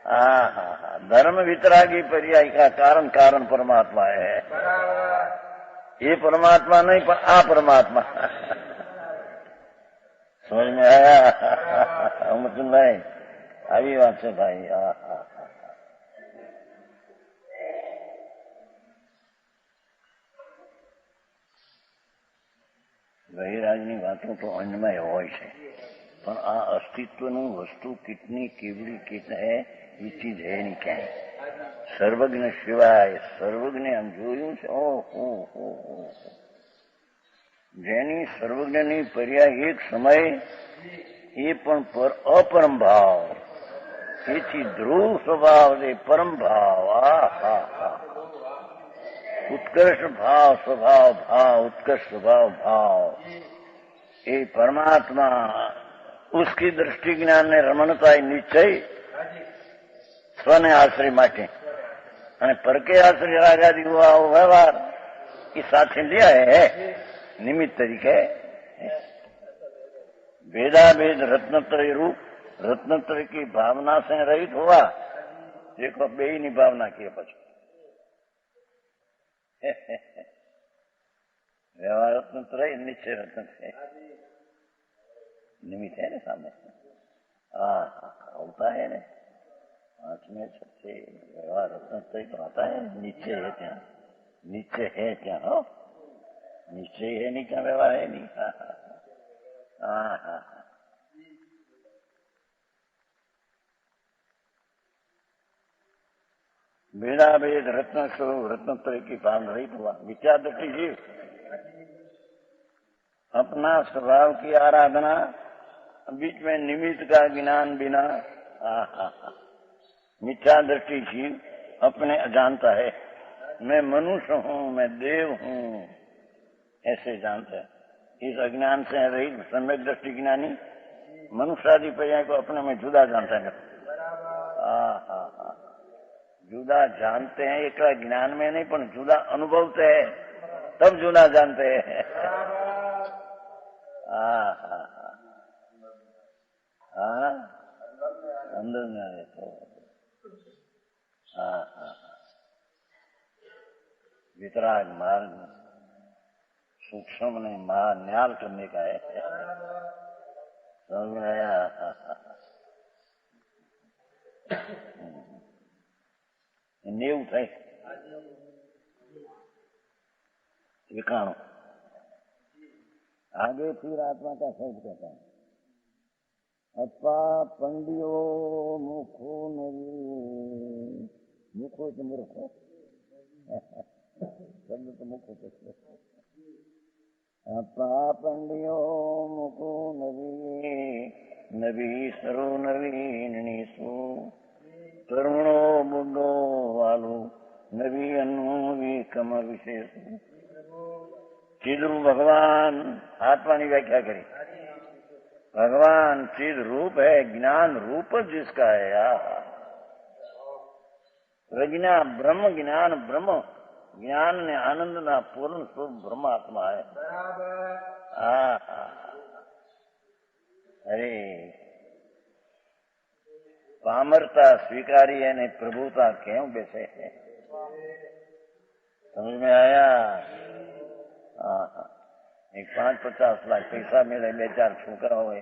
Speaker 1: हाँ हाँ हाँ, धर्म वितरागी पर्याय का कारण कारण परमात्मा है। ये परमात्मा नहीं पर आ परमात्मा। समझ में आया? मतलब भाई આવી વાત છે ભાઈ। વૈરાગની વાતો તો અન્યમય હોય છે, પણ આ અસ્તિત્વનું વસ્તુ કેટલી કેવડી કેત है, ये चीज है नहीं क्या है। सर्वज्ञ सिवाय सर्वज्ञ हम જોયું છે। ओ જેની સર્વજ્ઞની પર્યા એક સમય એ પણ અપરમ ભાવ, એથી ધ્રુવ સ્વભાવ દે પરમ ભાવ, उत्कृष्ट भाव स्वभाव भाव उत्कृष्ट स्वभाव भाव ये परमात्मा उसकी दृष्टि ज्ञान ने रमणता निश्चय स्वने आश्रय माटे અને પરકે આશ્રય રાગાદી હુआ વ્યવહાર એ સાથે लिया है निमित्त तरीके। भेदाभेद रत्नत्रय रूप रत्नत्रय की भावना से रहित हुआ, देखो बेई ની भावना की પછી व्यवहार रत्न त्रय निश्चय रत्न है, निमित्त है ना सामने। होता है ना पांच में सबसे व्यवहार रत्न त्रय तो आता है, निश्चय है क्या, निश्चय है क्या, हो निश्चय है नहीं क्या व्यवहार है नहीं। भेदाभेद रत्न स्वरूप रत्नत्रय की भावना रहित हुआ, विचार दृष्टि जीव अपना स्वभाव की आराधना, बीच में निमित्त का ज्ञान बिना। मिथ्या दृष्टि जीव अपने अजानता है, मैं मनुष्य हूँ, मैं देव हूँ, ऐसे जानता है। इस अज्ञान से रहित सम्यक दृष्टि ज्ञानी मनुष्य आदि पर्याय को अपने में जुदा जानता है। जुदा जानते हैं एक ज्ञान में नहीं, पर जुदा अनुभवते हैं तब जुदा जानते हैं। अंदर में आए तो वितराग मार्ग सूक्ष्म ने न्याल करने का है, समझ में आया। નેવું થાય એકાણું। आगे फिर आत्मा का शब्द कहता है, अपा पंडियो मुखो नवी, मुखो तो मूर्खो शब्द तो मुखो तो अपा पंडियो मुखो नवी, नवी सरो नवीन नीसु करुणो बुद्धो वालू नवी अनु कम विशेष। चिद्रूप भगवान आत्मा की व्याख्या करी, भगवान चिद रूप है, ज्ञान रूप जिसका है। प्रज्ञा ब्रह्म, ज्ञान ब्रह्म, ज्ञान ने आनंद ना पूर्ण स्वरूप ब्रह्म आत्मा है। अरे पामरता स्वीकारी है ने प्रभुता क्यों बैसे है, समझ में आया। एक 5-50 लाख पैसा मिले, 2-4 छोकरा हो,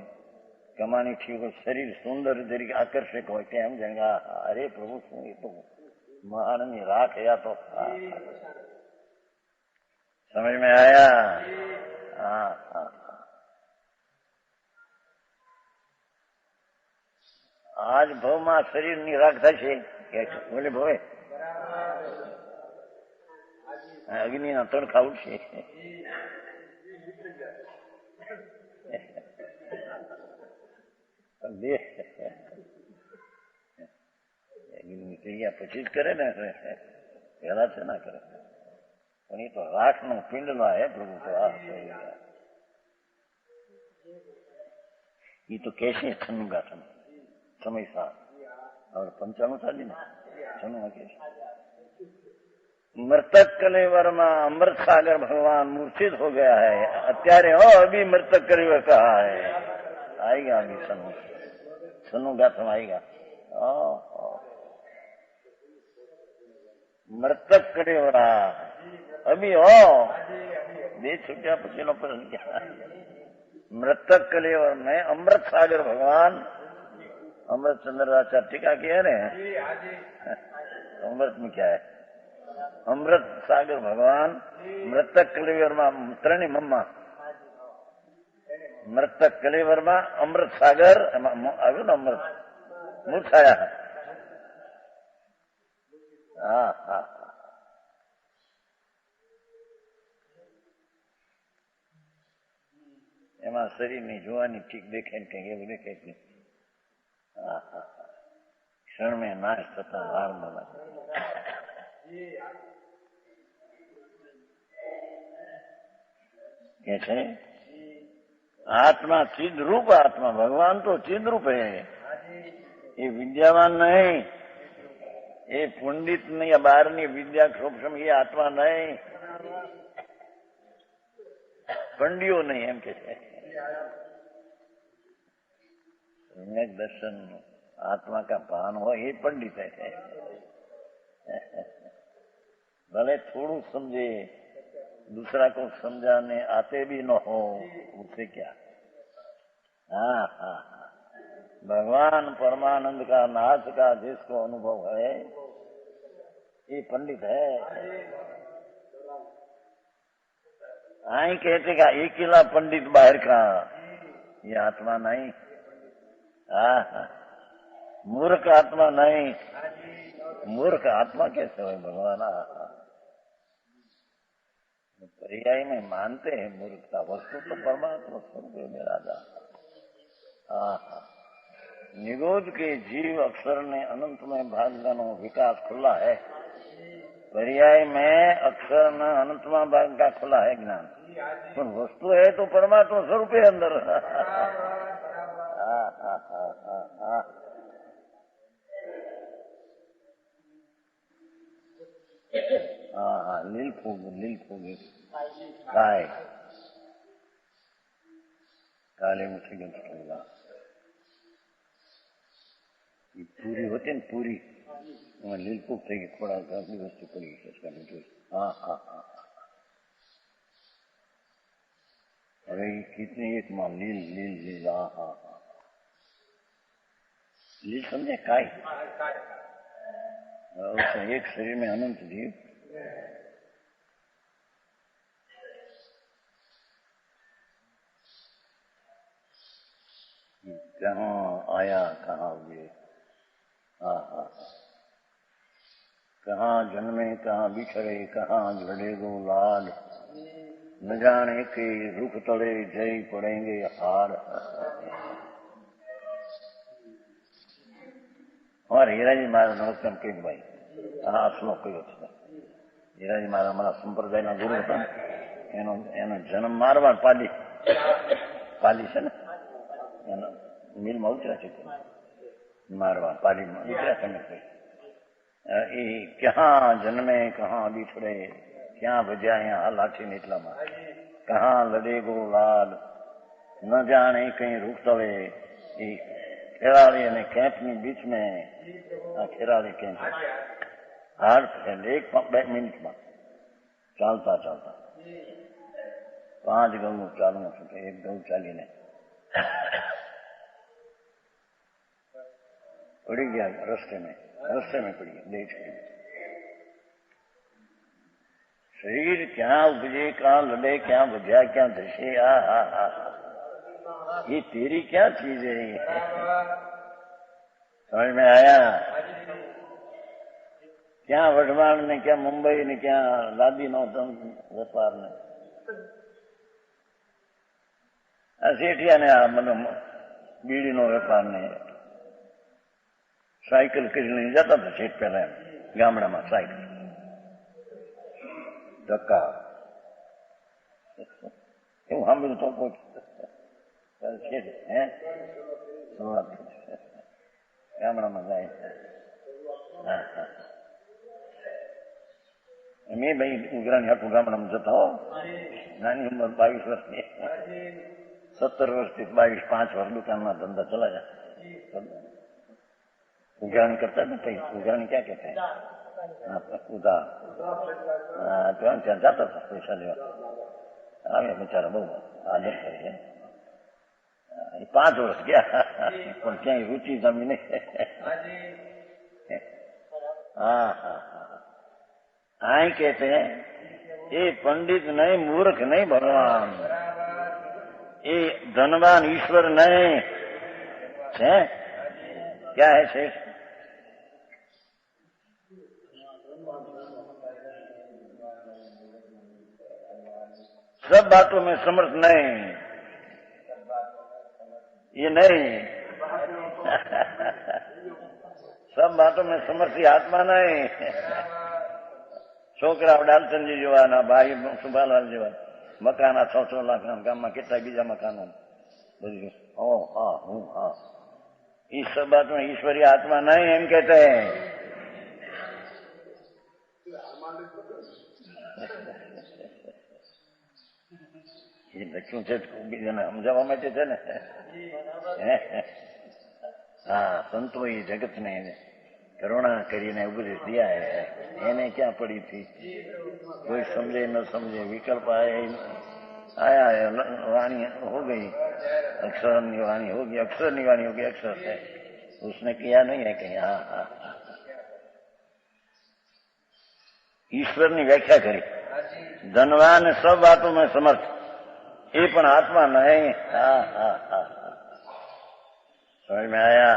Speaker 1: कमानी ठीक हो, शरीर सुंदर तरीके आकर्षक हो, केम जाएगा अरे प्रभु शू ये तो महान राख या तो। समझ में आया। आज भव में शरीर ની રાખ થશે બોલે ભવે અગ્નિ ના તડકા ઉઠશે। ક્રિયા પછી જ કરે ને, પેલા છે ના કરે, પણ એ તો રાખ નો પિંડ નો હે પ્રભુ તો ये तो कैसे छनुगा समय साथ और 95 साली ने छनुगा कैसे। मृतक कलेवर में अमृत सागर भगवान मूर्छित हो गया है अत्यारे, हो अभी मृतक कलेवर कहा है, आएगा अभी छनुगा तुम आएगा। मृतक कलेवरा अभी हो दे छुट्टिया पचीनो पर मृतक कलेवर में अमृत सागर भगवान, अमृत चंद्राचार्य टीका की है ने, अमृत में क्या है, अमृत सागर भगवान मृतक कलेवर में त्रणि मम्मा, मृतक कलेवर में अमृत सागर આવ્યું ને અમૃત મૂર્છાયા। શરીરની જોવાની ઠીક દેખે ને કઈ એવું દેખે જ નહીં. ક્ષણ મેં નાશ થતા લાળ મળે કે છે આત્મા ચિદ રૂપ આત્મા ભગવાન તો ચિદ રૂપ है ये विद्यावान नहीं ये पंडित नहीं या बाहरनी विद्या क्षोभम ये आत्मा नहीं पंडियो नहीं एम के सम्यक दर्शन आत्मा का भान हो ये पंडित है भले थोड़ू समझे दूसरा को समझाने आते भी न हो उससे क्या. हाँ हाँ भगवान परमानंद का नाथ का जिसको अनुभव है ये पंडित है. आई कहते का एक किला पंडित बाहर का ये आत्मा नहीं. हाँ मूर्ख आत्मा नहीं. मूर्ख आत्मा कैसे हो भगवान. पर्याय में मानते हैं मूर्खता वस्तु तो परमात्मा स्वरूप मेरा जा. निगोद के जीव अक्षर ने अनंत में भाग नो विकास खुला है. पर्याय में अक्षर न अनंत में भाग का खुला है ज्ञान पर वस्तु है तो परमात्मा स्वरूप है अंदर. हाँ लील फूग काय काले मुझे गंगा ये पूरी होती न पूरी लील फूग थे थोड़ा अपनी वस्तु पड़ी इसका नहीं. हाँ हाँ हाँ अरे कितनी एक मां लील लील लील. हाँ हाँ हाँ लील समझे काय उसमें एक शरीर में अनंत जीव कहाँ आया कहाँ हुए. हाँ हाँ कहाँ जन्मे कहाँ बिछड़े कहाँ झड़े गो लाड न जाने के रुख तले जय पड़ेंगे हार. और हीराजी महाराज नमस्कार के भाई આ શ્લોક કયો છે. હીરાજી મારા અમારા સંપ્રદાયના ગુરુ હતા એનો જન્મ મારવાડ પાલી છે ને એનો મિલમાં ઉતર્યા છે મારવાડ પાલીમાં ઉતર્યા છે. એ ક્યાં જન્મે કहाँ बिछड़े ક્યાં ભજ્યા यहाँ લાઠી નીટલામાં कहाँ लड़े गो लाल न जाने कहीं रुख तले. ખેરાળી અને કેમ્પની બીચ में ખેરાળી કેમ્પ હાર્ટ એક 2 મિનિટમાં ચાલતા ચાલતા 5 ગૌનું ચાલવું છે. એક ગૌ ચાલીને પડી ગયા રસ્તે में पड़ी गया देख के. शरीर क्या उपजे क्या लड़े क्या बजा क्या धसे. ये तेरी क्या चीज है. समझ में आया. क्या वढवाण ने क्या मुंबई ने क्या लादी नो व्यापार ने सेठिया ने मतलब बीड़ी नो व्यापार ने साइकिल કરી જતા હતા સેઠ પહેલા ગામડામાં સાયકલ ધક્કા એવું સાંભળ્યું તો કોઈ સેઠ હે ગામડામાં જાય. હા હા મેં ભાઈ ઉઘરાણી હાટું ગામડામાં જતા હો. નાની ઉંમર 22 વર્ષની 17 વર્ષથી 22 5 વર્ષ દુકાનમાં ધંધા ચલાયા. उगानी करता ना कहीं उगानी क्या कहते हैं उधार. तो हम क्या जाता था पैसा लेवा आगे बेचारा बहुत आदर करे. 5 वर्ष गया पर क्या रुचि जमी नहीं. हाँ हाँ आई कहते हैं ये पंडित नहीं मूर्ख नहीं भगवान. ये धनवान ईश्वर नहीं है. क्या है शेष. सब बातों में समर्थ नहीं. ये नहीं। सब बातों में समर्थी आत्मा नहीं। छोकरा डालचंदजी જેવા ભાઈ સુભાલાલ જેવા મકાના 6-6 લાખના ગામમાં કેટલા બીજા મકાનો બધી હા હું હા इस सब बात में ईश्वरीय आत्मा नहीं हम कहते हैं। ये लक्ष्मी છે બીજાને સમજાવવા માટે છે ને। हाँ संतो ही जगत ने करुणा કરીને उपदेश दिया है। એને क्या पड़ी थी, कोई समझे न समझे, विकल्प आया है, वाणी हो गई, अक्षर निवाणी होगी, अक्षर निवाणी होगी, अक्षर है, उसने किया नहीं है कहीं। हाँ हाँ ईश्वर ની व्याख्या करी, धनवान सब बातों में समर्थ, ये पण आत्मा नहीं। हाँ हाँ हाँ समझ में आया।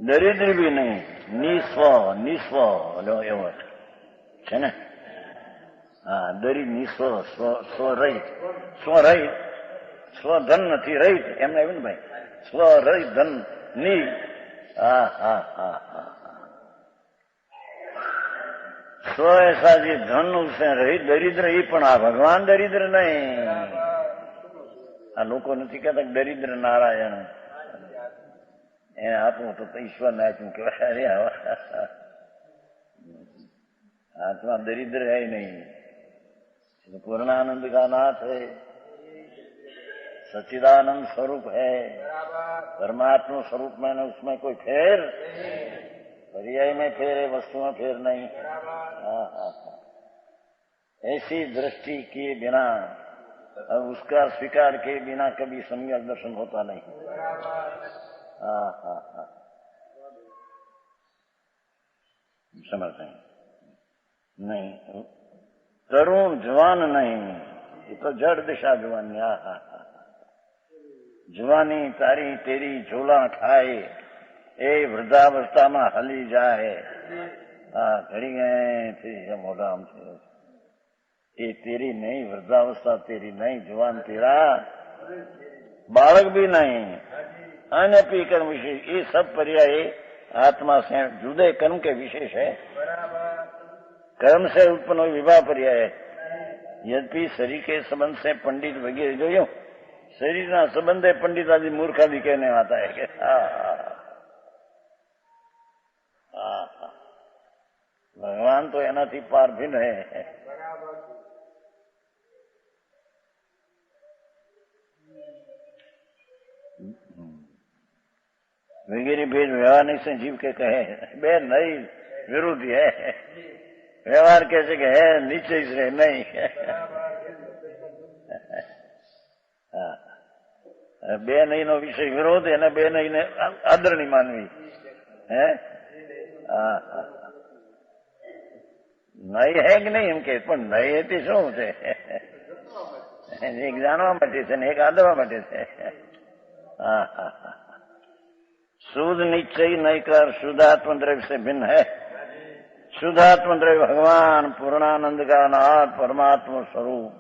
Speaker 1: દરિદ્ર બી નહીં, નિસ્વ નિસ્વ એવો છે ને। હા દરિદ્ર નિસ્વ સ્વરહિત, સ્વરહિત સ્વધન નથી રહિત એમને આવ્યું ને ભાઈ, સ્વરહિત ધન ની। હા હા હા હા स्व ऐसा जी धन उससे रहित दरिद्र ही पण आ भगवान दरिद्र नहीं। आ लोग नहीं कहता दरिद्र नारायण आपू तो ईश्वर ने आप्યું કે અરે आत्मा दरिद्र है ही नहीं, पूर्णानंद का नाथ है, सच्चिदानंद स्वरूप है, परमात्मा स्वरूप में न उसमें कोई फेर, पर्याय में फेर है, वस्तु में फेर नहीं। ऐसी दृष्टि किए बिना और उसका स्वीकार किए बिना कभी सम्यक दर्शन होता नहीं। हाँ हाँ हाँ समझते हैं नहीं, तरुण जवान नहीं, ये तो जड़ दिशा जवानी। हाँ हाँ हाँ जवानी तारी तेरी झोला खाए, ए वृद्धावस्था में हली जाए। हाँ घड़ी गए फिर मोटा हमसे, ये तेरी नहीं, वृद्धावस्था तेरी नहीं, जवान तेरा, बालक भी नहीं। अनपी कर्म विशेष, ये सब पर्याय आत्मा से जुदे कर्म के विशेष है। कर्म से उत्पन्न हुई विवाह पर्याय है। यद्यपि शरीर के संबंध से पंडित वगैरह जो यूं शरीर ना संबंध है पंडित आदि मूर्खादि कहने आता है कि भगवान तो एनाथी पार भिन्न है। वगैरह भेद व्यवहार नहीं से जीव के कहे बे नहीं विरोधी है, व्यवहार कैसे के है नीचे से नहीं। બે નહીં નો વિષય વિરોધ અને બે નહીં ને આદરણી માનવી હે। નહીં હે કે નહીં એમ કે, પણ નહીં હતી શું છે, એક જાણવા માટે છે ને એક આદરવા માટે છે। હા હા હા शुद्ध निश्चय नहीं कर, शुद्धात्म द्रव्य से भिन्न है। शुद्धात्म द्रव्य भगवान पूर्णानंद का नाथ परमात्मा स्वरूप,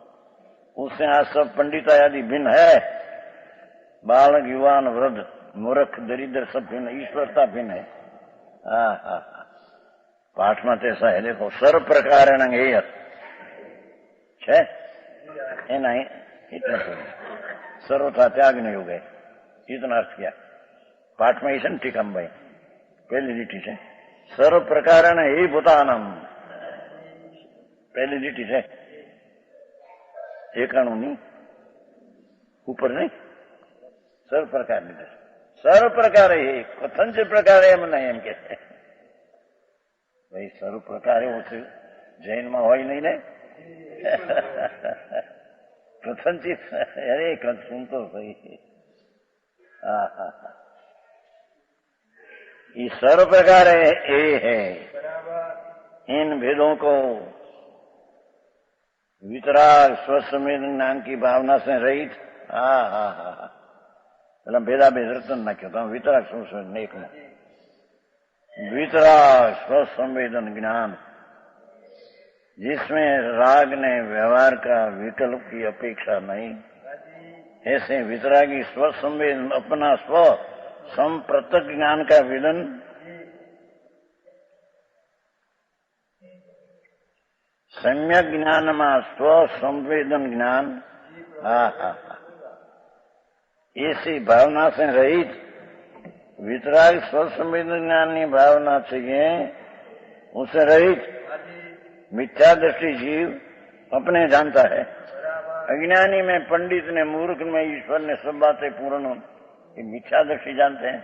Speaker 1: उससे आज सब पंडित आदि भिन्न है। बालक युवान वृद्ध मूर्ख दरिद्र सब भिन्न, ईश्वरता भिन्न है। हाँ हाँ पाठ में ऐसा है, देखो सर्व प्रकार है नहीं, इतना सर्वथा त्याग नहीं हो गए, इतना अर्थ किया पाठ में ईशन टीकम भाई पहली लीटी से सर्व प्रकार ही भूतानम, पहली लीटी से एकाणु नहीं ऊपर नहीं, सर्व प्रकार नहीं, सर्व प्रकार ही कथन से प्रकार एम नहीं एम कहते भाई सर्व प्रकार वो जैन में हो नहीं ने कथन चीज अरे सुन तो सही। हाँ हाँ हाँ ये सर्व प्रकार है। इन भेदों को वितराग स्वसंवेद ज्ञान की भावना से रहित। हाँ हाँ हाँ हाँ मतलब भेदा भेद रतन ना क्यों वितराग स्वसंवेदन एक में, वितराग स्वसंवेदन ज्ञान जिसमें राग ने व्यवहार का विकल्प की अपेक्षा नहीं, ऐसे वितरागी स्व संवेदन अपना स्व संप्रत्यक्ष ज्ञान का विदन सम्यक ज्ञान में स्व संवेदन ज्ञान ऐसी भावना से रहित वितराग स्व संवेदन ज्ञान की भावना चाहिए, उसे रहित मिथ्या दृष्टि जीव अपने जानता है। अज्ञानी में, पंडित ने, मूर्ख में, ईश्वर ने सब बातें पूर्ण मिथ्या दृष्टि जानते हैं।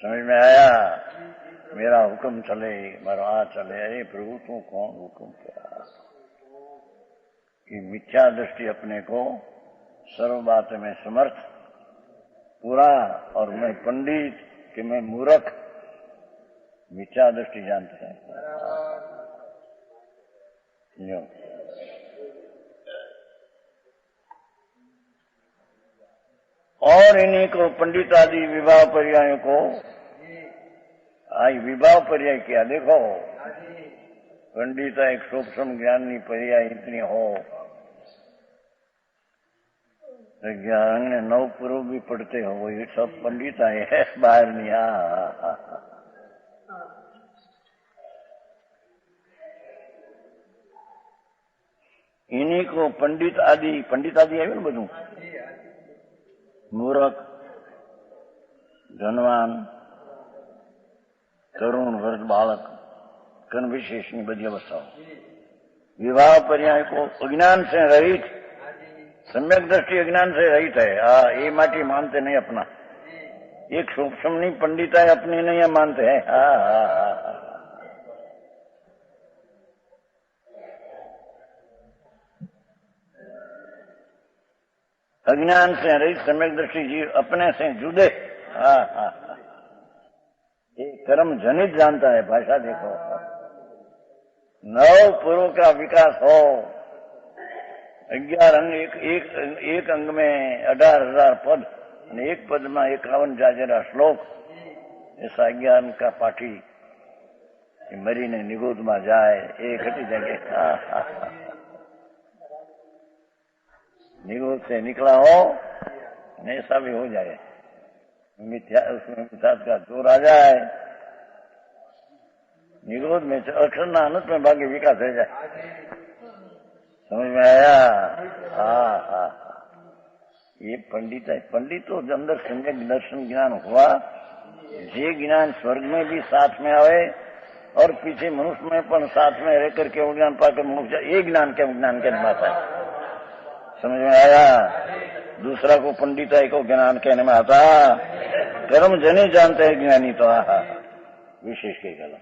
Speaker 1: समझ में आया? मेरा हुक्म चले, मेरा चले। अरे प्रभु तू कौन हुक्म क्या? कि मिथ्या दृष्टि अपने को सर्व बात में समर्थ पूरा, और मैं पंडित कि मैं मूर्ख, मिथ्या दृष्टि जानते हैं। और इन्हीं को पंडित आदि विवाह पर्यायों को विवाह पर्याय किया। देखो, पंडित एक सूक्ष्म ज्ञानी पर्याय इतनी हो, ज्ञान नव पूर्व भी पढ़ते हो, वो ये सब पंडित आए हैं, बाहर नहीं। इन्हीं को पंडित आदि है ना, બધું मूर्ख, धनवान, तरुण, वृद्ध, बालक, कन विशेषनी बधी अवस्थाओं विवाह पर्याय को अज्ञान से रहित, सम्यक दृष्टि अज्ञान से रहित है। ये माटी मानते नहीं अपना, एक सूक्ष्म नहीं पंडित है, अपनी नहीं मानते हैं। अज्ञान से रहित सम्यक दृष्टि जीव अपने से जुदे ये कर्म जनित जानता है। भाषा देखो, नव पूर्व का विकास हो, 11 अंग, एक अंग में 18,000 पद, एक पद में 51 जाजेरा श्लोक, ऐसा ज्ञान का पाठी मरी ने निगोद में जाए, एक हटी जगह निगोद से निकला हो, ऐसा भी हो जाए, मिथ्या उसमें मिथ्यात का जोर आ जाए, निरोध में अक्षर ना अनंत में भाग्य विकास हो जाए। समझ में आया? ये पंडित है। पंडित तो अंदर सम्यक दर्शन ज्ञान हुआ, ये ज्ञान स्वर्ग में भी साथ में आवे और पीछे मनुष्य में पण साथ में रह करके वो ज्ञान पाकर मनुष्य ये ज्ञान के बात है। समझ में आया? दूसरा को पंडित है को ज्ञान कहने में आता, कर्म जने जानते हैं ज्ञानी तो विशेष के गला।